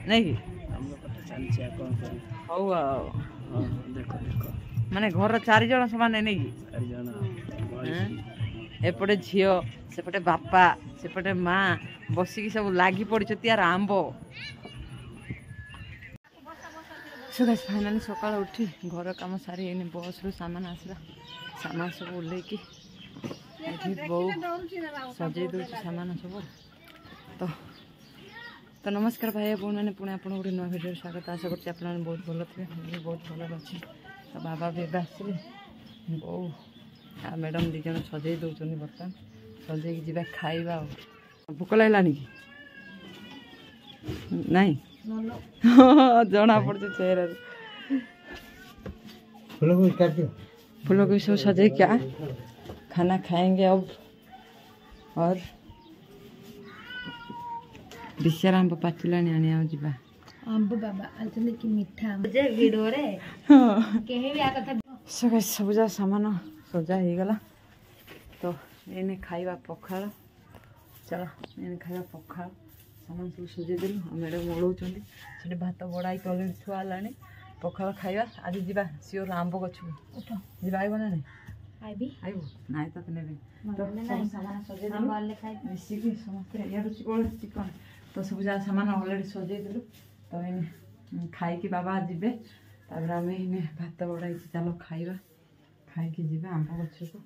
नहीं आम्र पटे चलछि कोन करी हौ हां देखो देखो माने घर 4 जण समान नहीं 4 जण एपटे झील सेपटे बापा सेपटे माँ बसिकी सब लगी पड़ी यार आंब सो गाइस फाइनाली सकाळ उठी घर काम सारी एने बस रु सामान आसला सामान सब ओल्लेकी बो सजे दो सामान सब तो तो नमस्कार भाई बहन मैंने पुणे आप गोटे नुआ भिडियो स्वागत आशा करते आप बहुत भल थे बहुत भल अच्छे तो बाबा भी आसले बो आ मैडम दी जन सजे दौरान बर्तमान सजे जी खाइबा भोक लगलानी कि नहीं जना पड़े चेहरा फूलों को सब सजे क्या खाना खाएंगे अब और विशाल आंब पाचिलानी आने जीवा आंब बाबा आलचंद की मीठा मुझे वीडियो रे केहे भी आ कथा सब सबजा सामान सजा हो गला तो एने खाइबा पखाल चलो एने खाइबा पखाल सामान सब सजे देलु मैडम ओढ़ाऊँ से भात बड़ाई अलरेडी थुआ है पखाल खाइबा आज जीवा सियोर आंब गछ जीवा आइब ना नहीं आइब नाई तो नेबे तो सामान सजे मिसिकी समस्त इे चिकन तो सब जगह सामान अलरेडी सजे देलु तो इने खाई बाबा जीवे तापर आम इने भात बड़ाई चलो खाइबा खाई जीवा आंब गछ को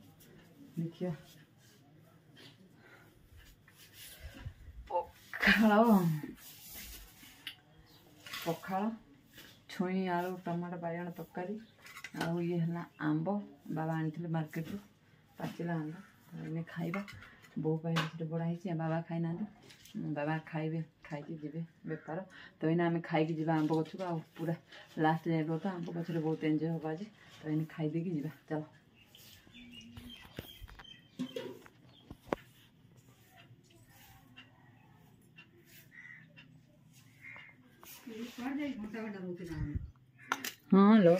देखिए पखाल छुई आलू टमाटो बाइगण तरकारी आउ ये है आंब बाबा आनी मार्केट रू पाचिला आंब तो इन्हें खाइबा बो बड़ाई बाबा खाई ना बाबा खाइबे खाई जीवे बेपार तो इन्हें आम खाई जी आंब गछ को पूरा लास्ट जाए तो आंब गछ बहुत एंजय हम आज तो इन्हें खाई देकी जी चलो हाँ लो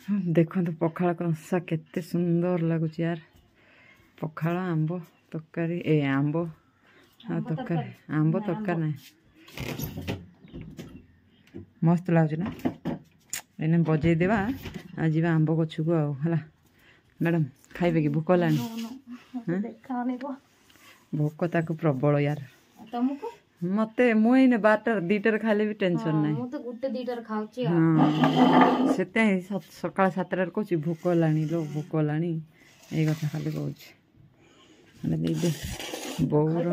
देखो तो पखाल कंसा केते सुंदर लगुच यार पखाल आंब तरकारी ए आंब तरकारी आंब तरकारी ना मस्त लगुच ना इन्हें बजे देवा आ जीवा आंब गछ को आला मैडम खाइबे कि भोक लानी भोक ताको प्रबल यार तुमको मते मुझे 12-2 खाले भी टेंशन ना मु तो गुटे 2 खाउची हाँ से सकाल 7 कौच भोक लानी लो भोक लानी ये कथा खाली कौच बोर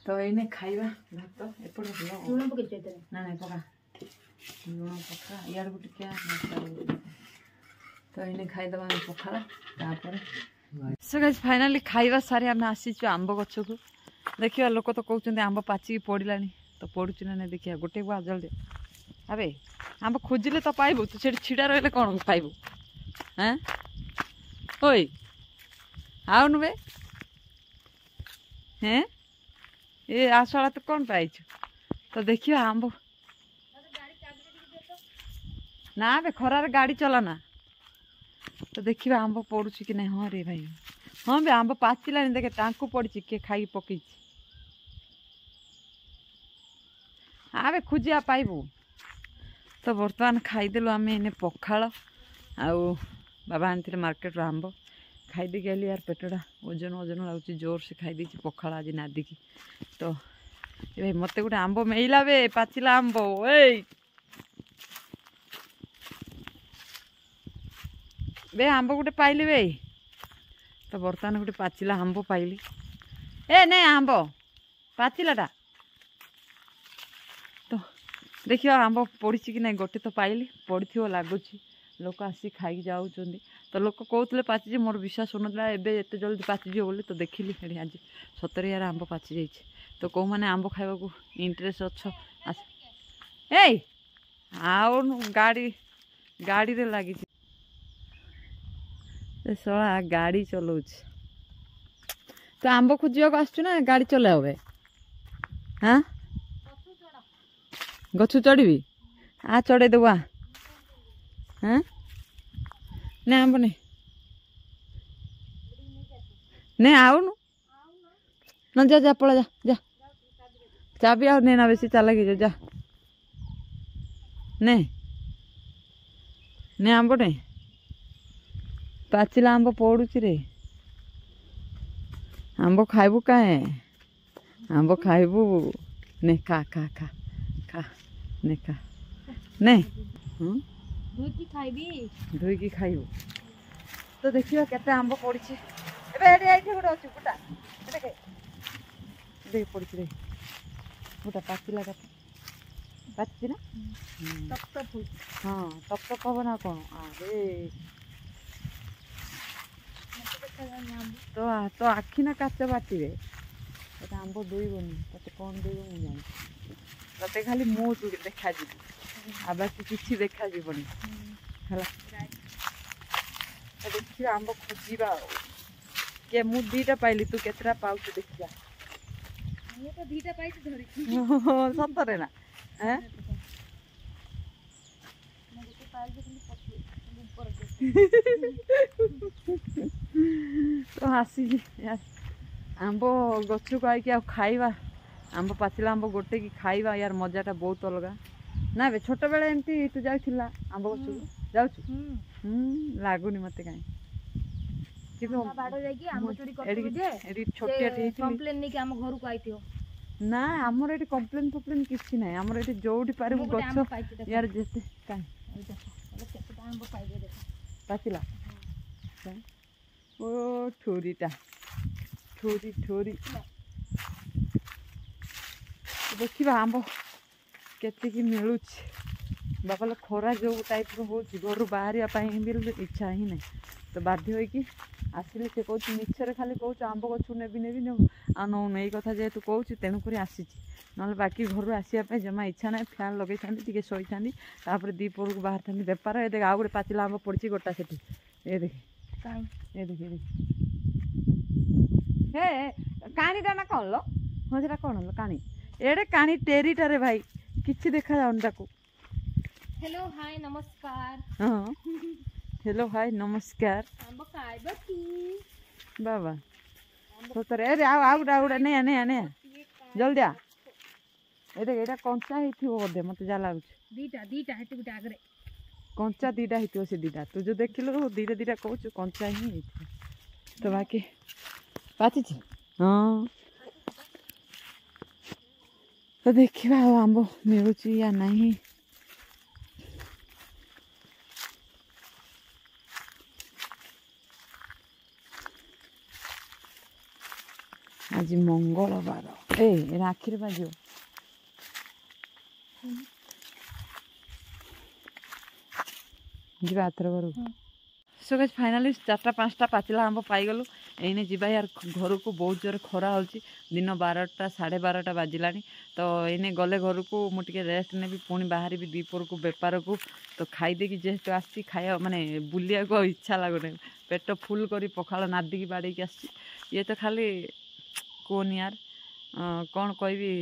तो ये खाइबा भात एपट लुण पके ना ना पका लुण पका यार गोटे क्या तो ये खाईदे पखाला सो गाइस फाइनाली खाइबा सारी आम आसीचु आंब गछ को देखिए लोक तो कहते आंब पाचिकी पड़ानी तो पड़ुच ना नहीं देखिए गोटे को जल्दी अबे आंब खोजिले तो पाइबू तू से छिड़ा रही कौन पाइबू हाँ ओई आउनु बे हैं ये आसला तो कौन पाइछु तो देखिए आंब ना बे खरार गाड़ी चलाना तो देखिए आंब पड़ू कि नहीं हाँ रे भाई हाँ बे आंब पाचिलानी देखे टाँकू पड़ी किए खाई पकई आबे खोजिया पाइबू तो बर्तमान खाईदेलु आम इन्हें पखाल आउ बाबा आनी मार्केट रो आंब खाईदे गली यार पेटटा ओजन ओजन लगुच जोर से खाई पखाल आज नादिकी तो भाई मत गोटे आंब मेला बे पाचिला आंब ए बे आंब गोटे पाइली बे तो बर्तमान गोटे पाचिला आंब पाइली ए नहीं आंब पाचिलाटा तो देखिए आंब पड़ी कि नहीं गोटे तो पाइली पड़ी लगुच लोक आसी खाई जाऊँ तो लोक कहते पाची मोर विश्वास होना एत जल्दी पाचिज बोली तो देखिली आज सतरे यार आंब पाची जाइए तो कौ मैंने आंब खावा को इंटरेस्ट अच्छ ए आउ गाड़ी गाड़ी रे लगी सला गाड़ी चलाऊ तो आंब खोजा आसचु ना गाड़ी चला हुए हाँ गछु चढ़ी आ चढ़े देवा हाँ ना आंब नहीं ନେ ଆଉନୁ ନା ଯା ଯା ପଳା ଯା ଯା ଚାବି ଆଉ ନେ ନା ବେଶୀ ଚାଲାକି ଯା ନେ ନେ ଆମ୍ବ ନେ ପାଚିଲା ଆମ୍ବ ପଡୁଛି ରେ ଆମ୍ବ ଖାଇବୁ କାଏ ଆମ୍ବ ଖାଇବୁ ନେ ଖା ଖା ଖା ଖା ନେ ଖା ନେ ଧୋଇକି ଖାଇବୁ ତ ଦେଖିବା କେତେ ଆମ୍ବ ପଡିଛି ଏବେ ଏଠି ଏଇଠି ଗୋଟେ ଅଛି ଗୋଟା ଦେଖେ ଦେଖେ ପଡିଛି ରେ ଗୋଟା ପାଚିଲା ପାଚିଛି ନା ହଁ ଟପ ଟପ ହବ ନା କଣ ଆରେ ତ ଆଖି ନା କାଚ ବାଟିବେ ତତେ ଆମ୍ବ ଦୋଇବନି ତତେ କ'ଣ ଦୋଇବ ମୁଁ ଜାଣିଛି ତତେ ଖାଲି ମୋ ଚୁଡ଼ି ଦେଖାଯିବ ଆଉ ବାକି କିଛି ଦେଖାଯିବନି ହେଲା ଦେଖିବା ଆମ୍ବ ଖୋଜିବା ଆଉ କିଏ ମୁଁ 2ଟା ପାଇଲି ତୁ କେତେଟା ପାଉଛୁ ଦେଖିବା ମୁଁ ତ 2ଟା ପାଇଛି ଧରିଛି ସତରେ ନା ତ ଆସିକି ଆମ୍ବ ଗଛକୁ ଆଇକି ଆଉ ଖାଇବା ଆମ୍ବ ପାଚିଲା ଆମ୍ବ ଗୋଟେକି ଖାଇବା ୟାର ମଜାଟା ବହୁତ ଅଲଗା ନା ବେ ଛୋଟବେଳେ ଏମିତି ତୁ ଯାଉଥିଲା ଆମ୍ବ ଗଛକୁ ଯାଉଛୁ ଲାଗୁନି ମତେ କାହିଁ କିନ୍ତୁ ଏଠି ଛୋଟିଆଟି ହେଇଥିଲି ନା ଆମର ଏଠି କମ୍ପ୍ଲେନ୍ ଫମ୍ପ୍ଲେନ୍ କିଛି ନାହିଁ ଆମର ଏଠି ଯୋଉଠି ପାରିବୁ ଗଛ ୟାର ଯେତେ କାହିଁ ପାଚିଲା ଓ ଠୋରିଟା ଠୋରି ଦେଖିବା ଆମ୍ବ କେତିକି ମିଳୁଛି ବାପାଲୋ ଖରା ଯୋଉ ଟାଇପ୍ର ହେଉଛି ଘରୁ ବାହାରିବା ପାଇଁ ବି ଇଚ୍ଛା ହିଁ ନାହିଁ ତ ବାଧ୍ୟ ହୋଇକି ଆସିଲେ ସେ କହୁଛି ମିଛରେ ଖାଲି କହୁଛୁ ଆମ୍ବ ଗଛକୁ ନେବି ଆଉ ନଉନୁ ଏଇ କଥା ଯେହେତୁ କହୁଛି ତେଣୁକରି ଆସିଛି ନହେଲେ ବାକି ଘରୁ ଆସିବା ପାଇଁ ଜମା ଇଚ୍ଛା ନାହିଁ ଫ୍ୟାନ୍ ଲଗେଇଥାନ୍ତି ଟିକେ ଶୋଇଥାନ୍ତି ତାପରେ ଦ୍ୱିପହରକୁ ବାହାରିଥାନ୍ତି ବେପାର ଏ ଦେଖେ ଆଉ ଗୋଟେ ପାଚିଲା ଆମ୍ବ ପଡ଼ିଛି ଗୋଟା ସେଠି ଏ ଦେଖେ ଏ ଦେଖେ ହେ କାଣିଟା ନା କ'ଣ ଲ ହଁ ସେଟା କ'ଣ ଲ କାଣି ଏଡ଼େ କାଣି ଟେରିଟାରେ ଭାଇ କିଛି ଦେଖାଯାଉନି ତାକୁ हेलो हाय नमस्कार ହଁ हेलो हाय नमस्कार आंब खाइबा की बाबा ସତରେ ଏ ଆଉ ଗୁଡ଼ା ନେ ଜଲ୍ଦି ଆ ଏଇଟା କଞ୍ଚା ହେଇଥିବ ବୋଧେ ମତେ ଯାହା ଲାଗୁଛି ଦିଟା ହେଠି ଗୋଟେ ଆଗରେ କଞ୍ଚା 2ଟା ହେଇଥିବ ସେ 2ଟା ତୁ ଯୋଉ ଦେଖିଲୁ 2ଟା କହୁଛୁ କଞ୍ଚା ହିଁ ହେଇଥିବ ତ ବାକି ପାଚିଛି ହଁ ତ ଦେଖିବା ଆଉ ଆମ୍ବ ମିଳୁଛି ୟା ନାହିଁ ଆଜି ମଙ୍ଗଳବାର ଏଇଟା ଆଖିରେ ବାଜିବ ଯିବା ଏଥର ଘରକୁ ସୋ ଗାଇସ୍ ଫାଇନାଲି 4ଟା 5ଟା ପାଚିଲା ଆମ୍ବ ପାଇଗଲୁ ଏଇନେ ଯିବା ୟାର ଘରକୁ ବହୁତ ଜୋରେ ଖରା ହେଉଛି ଦିନ 12ଟା 12:30 ବାଜିଲାଣି ତ ଏଇନେ ଗଲେ ଘରକୁ ମୁଁ ଟିକେ ରେଷ୍ଟ ନେବି ପୁଣି ବାହାରିବି ଦ୍ୱିପହରକୁ ବେପାରକୁ ତ ଖାଇଦେଇକି ଯେହେତୁ ଆସିଛି ଖାଇବା ମାନେ ବୁଲିବାକୁ ଆଉ ଇଚ୍ଛା ଲାଗୁନି ପେଟ ଫୁଲ୍ କରି ପଖାଳ ନାଦିକି ବାଡ଼େଇକି ଆସିଛି ଇଏ ତ ଖାଲି କୁହନି ୟାର କ'ଣ କହିବି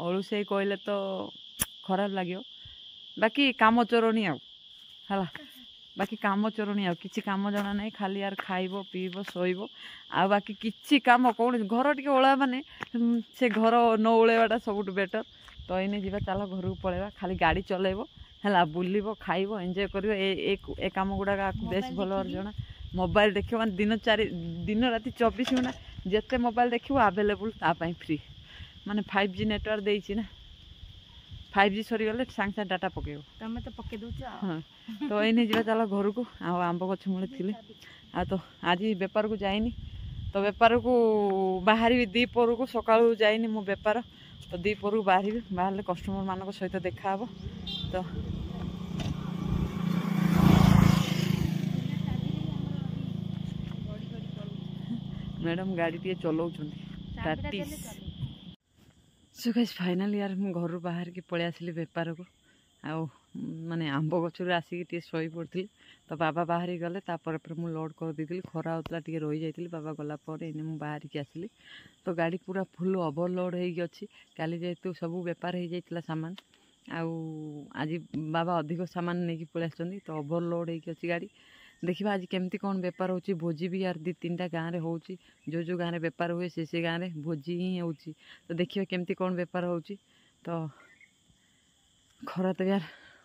ଅଳୁସେଇ କହିଲେ ତ ଖରାପ ଲାଗିବ ବାକି କାମ ଚୋରଣୀ ଆଉ ହେଲା ବାକି କାମ ଚୋରଣୀ ଆଉ କିଛି କାମ ଜଣା ନାହିଁ ଖାଲି ୟାର ଖାଇବ ପିଇବ ଶୋଇବ ଆଉ ବାକି କିଛି କାମ କୌଣସି ଘର ଟିକେ ଓଳା ମାନେ ସେ ଘର ନ ଓଳେଇବାଟା ସବୁଠୁ ବେଟର ତ ଏଇନେ ଯିବା ଚାଲ ଘରକୁ ପଳେଇବା ଖାଲି ଗାଡ଼ି ଚଲେଇବ ହେଲା ବୁଲିବ ଖାଇବ ଏନ୍ଜୟ କରିବ ଏ କାମ ଗୁଡ଼ାକ ବେଶ ଭଲ ଜଣା ମୋବାଇଲ ଦେଖିବ ମାନେ ଦିନ ରାତି 24 ଘଣ୍ଟା ଯେତେ ମୋବାଇଲ ଦେଖିବ ଆଭେଲେବୁଲ୍ ତା ପାଇଁ ଫ୍ରି ମାନେ 5G ନେଟୱାର୍କ ଦେଇଛି ନା 5G ସରିଗଲେ ସାଙ୍ଗେ ସାଙ୍ଗେ ଡାଟା ପକେଇବ ତମେ ତ ପକେଇ ଦଉଛ ହଁ ତ ଏଇନେ ଯିବା ଚାଲ ଘରକୁ ଆଉ ଆମ୍ବ ଗଛ ମୂଳେ ଥିଲେ ଆଉ ତ ଆଜି ବେପାରକୁ ଯାଇନି ତ ବେପାରକୁ ବାହାରିବି ଦ୍ୱିପହରକୁ ସକାଳୁ ଯାଇନି ମୁଁ ବେପାର ତ ଦ୍ୱିପହରକୁ ବାହାରିଲେ କଷ୍ଟମର ମାନଙ୍କ ସହିତ ଦେଖାହବ ତ ମ୍ୟାଡ଼ାମ ଗାଡ଼ି ଟିକେ ଚଲାଉଛନ୍ତି ସୋ ଗାଇସ୍ ଫାଇନାଲି ୟାର ମୁଁ ଘରୁ ବାହାରିକି ପଳେଇ ଆସିଲି ବେପାରକୁ ଆଉ ମାନେ ଆମ୍ବ ଗଛରୁ ଆସିକି ଟିକେ ଶୋଇ ପଡ଼ିଥିଲି ତ ବାବା ବାହାରିକି ଗଲେ ତାପରେ ମୁଁ ଲୋଡ଼୍ କରିଦେଇଥିଲି ଖରା ହେଉଥିଲା ଟିକେ ରହିଯାଇଥିଲି ବାବା ଗଲା ପରେ ଏଇନେ ମୁଁ ବାହାରିକି ଆସିଲି ତ ଗାଡ଼ି ପୁରା ଫୁଲ୍ ଓଭରଲୋଡ଼୍ ହେଇକି ଅଛି କାଲି ଯେହେତୁ ସବୁ ବେପାର ହେଇଯାଇଥିଲା ସାମାନ ଆଉ ଆଜି ବାବା ଅଧିକ ସାମାନ ନେଇକି ପଳେଇ ଆସିଛନ୍ତି ତ ଓଭରଲୋଡ଼୍ ହେଇକି ଅଛି ଗାଡ଼ି देखिए आज केमती कौन बेपार होची भोजी भी यार 2-3टा गाँव में होची जो गाँव में बेपार हुए से गाँव में भोजी ही होची तो देखिए केमती कौन बेपार होची तो खरा तो यार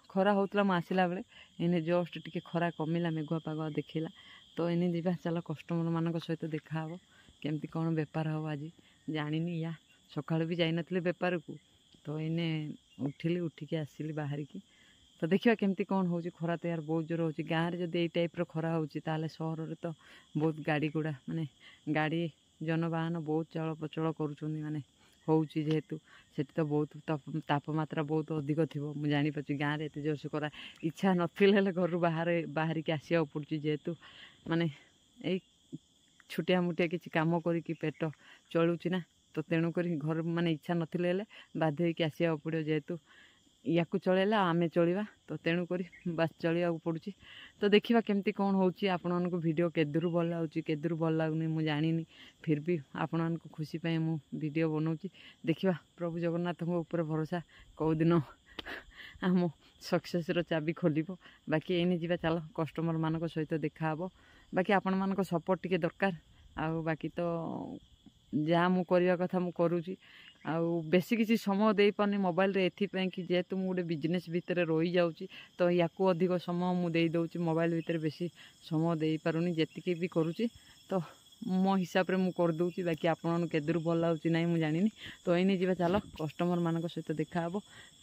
खरा होतला मु आसिला बेले इने जस्ट टिके खरा कमिला मेघुआ पाग देखिला तो इने जीवा चल कस्टमर मान सहित देखा हे केमती कौन बेपार हम आज जानी या सकाल भी जाई नथले बेपार को तो इने उठिली उठिकी आसिली बाहर की तो देखिए केमती कौन हो खरा तो यार बहुत जोर हो गाँव में जब यही टाइप खरा हो सहर में तो बहुत गाड़ी गुड़ा माने गाड़ी जनवाहन बहुत चल प्रचल कर माने होची जेहेतु सेठी तो बहुत तापमात्रा बहुत अधिक थी मुझे जानीपार गाँव में एत जोर से करा इच्छा नथिले घर बाहर की आसा पड़ुची जेहेतु माने यही छुटिया मुटिया किसी कम करी पेट चलुची ना तो तेणुक घर माने इच्छा नथिले बाध्य होकर आसा पड़ो जेहेतु या चलैला आमे चलवा तो तेणुक बास चलवा पड़ुची तो देखा केमती कौन होची आपण मानक वीडियो केदूर भल लाଗୁची केदूर भल लागुनी मु जानिनी फिर भी आपण मानक खुशी पाए मु वीडियो बनाऊँगी देखा प्रभु जगन्नाथ ऊपर भरोसा कौ दिन आम सक्सेस रो चाबी खोल बाकी एने जीवा चल कस्टमर मान सहित देखा बाकी आपण मानक सपोर्ट टिके दरकार आउ बाकी तो जहाँ मु करवा कथा मु करुँची आउ बेसी किसी समय दे पानी मोबाइल रे एथि कि जेहेतु मु गोटे बिजनेस भितर रही जाऊँगी तो या अधिक समय मुझे दे मोबाइल भितर बेसी समय दे पारुनी जेतिकी भी करुँची तो मो हिसाब रे मु कर दूची बाकी आपन केदूर भल लाଗୁची नहीं मु जानिनी तो एने जीवा चलो कस्टमर मान सहित देखा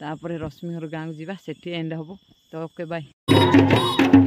तापर रश्मि घर गाँव को जीवा सेठी एंड हम तो ओके बाय।